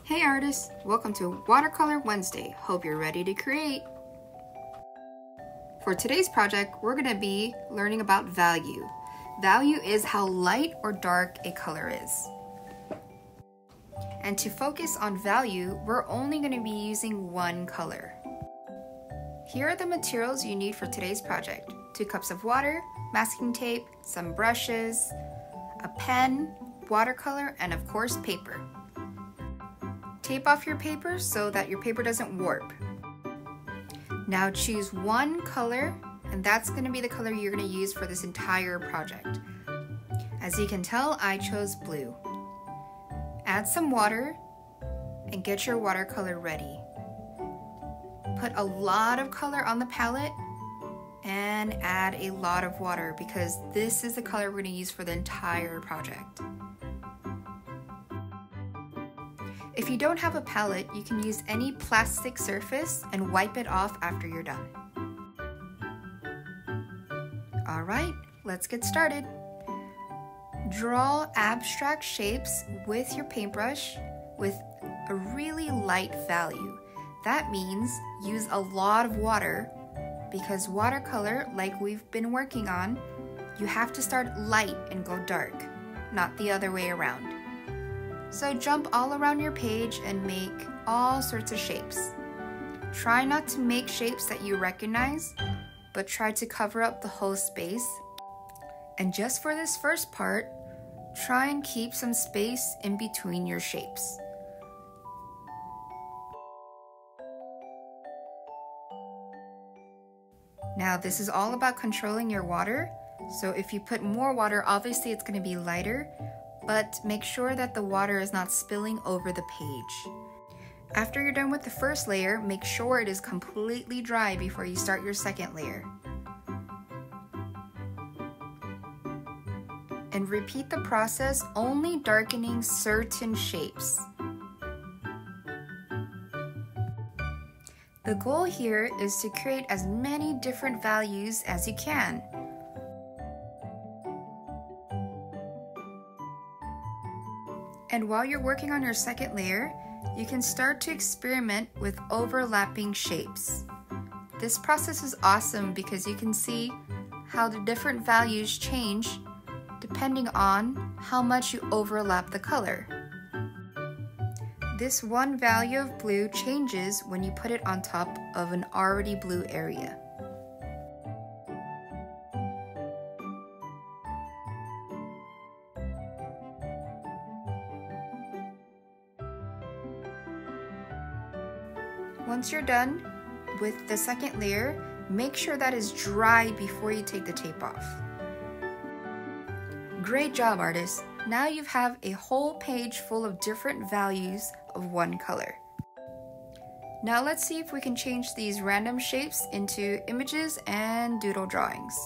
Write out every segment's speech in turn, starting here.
Hey artists, welcome to Watercolor Wednesday. Hope you're ready to create. For today's project, we're going to be learning about value. Value is how light or dark a color is. And to focus on value, we're only going to be using one color. Here are the materials you need for today's project. 2 cups of water, masking tape, some brushes, a pen, watercolor, and of course paper. Tape off your paper so that your paper doesn't warp. Now choose one color, and that's going to be the color you're going to use for this entire project. As you can tell, I chose blue. Add some water and get your watercolor ready. Put a lot of color on the palette and add a lot of water because this is the color we're going to use for the entire project. If you don't have a palette, you can use any plastic surface and wipe it off after you're done. Alright, let's get started. Draw abstract shapes with your paintbrush with a really light value. That means use a lot of water because watercolor, like we've been working on, you have to start light and go dark, not the other way around. So jump all around your page and make all sorts of shapes. Try not to make shapes that you recognize, but try to cover up the whole space. And just for this first part, try and keep some space in between your shapes. Now this is all about controlling your water. So if you put more water, obviously it's going to be lighter, but make sure that the water is not spilling over the page. After you're done with the first layer, make sure it is completely dry before you start your second layer. And repeat the process, only darkening certain shapes. The goal here is to create as many different values as you can. And while you're working on your second layer, you can start to experiment with overlapping shapes. This process is awesome because you can see how the different values change depending on how much you overlap the color. This one value of blue changes when you put it on top of an already blue area. Once you're done with the second layer, make sure that is dry before you take the tape off. Great job, artists! Now you have a whole page full of different values of one color. Now let's see if we can change these random shapes into images and doodle drawings.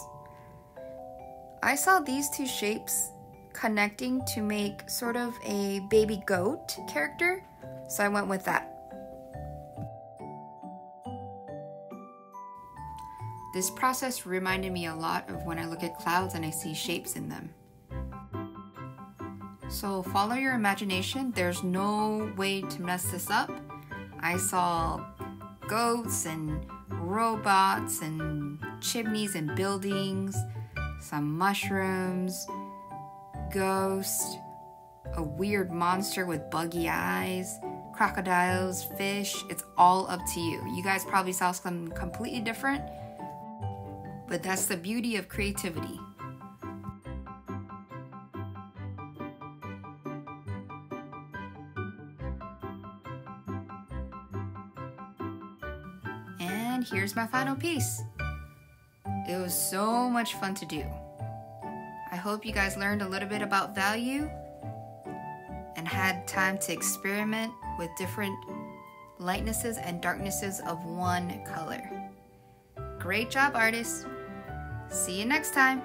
I saw these 2 shapes connecting to make sort of a baby goat character, so I went with that. This process reminded me a lot of when I look at clouds and I see shapes in them. So follow your imagination, there's no way to mess this up. I saw goats and robots and chimneys and buildings, some mushrooms, ghosts, a weird monster with buggy eyes, crocodiles, fish. It's all up to you. You guys probably saw something completely different, but that's the beauty of creativity. And here's my final piece. It was so much fun to do. I hope you guys learned a little bit about value and had time to experiment with different lightnesses and darknesses of one color. Great job, artists! See you next time!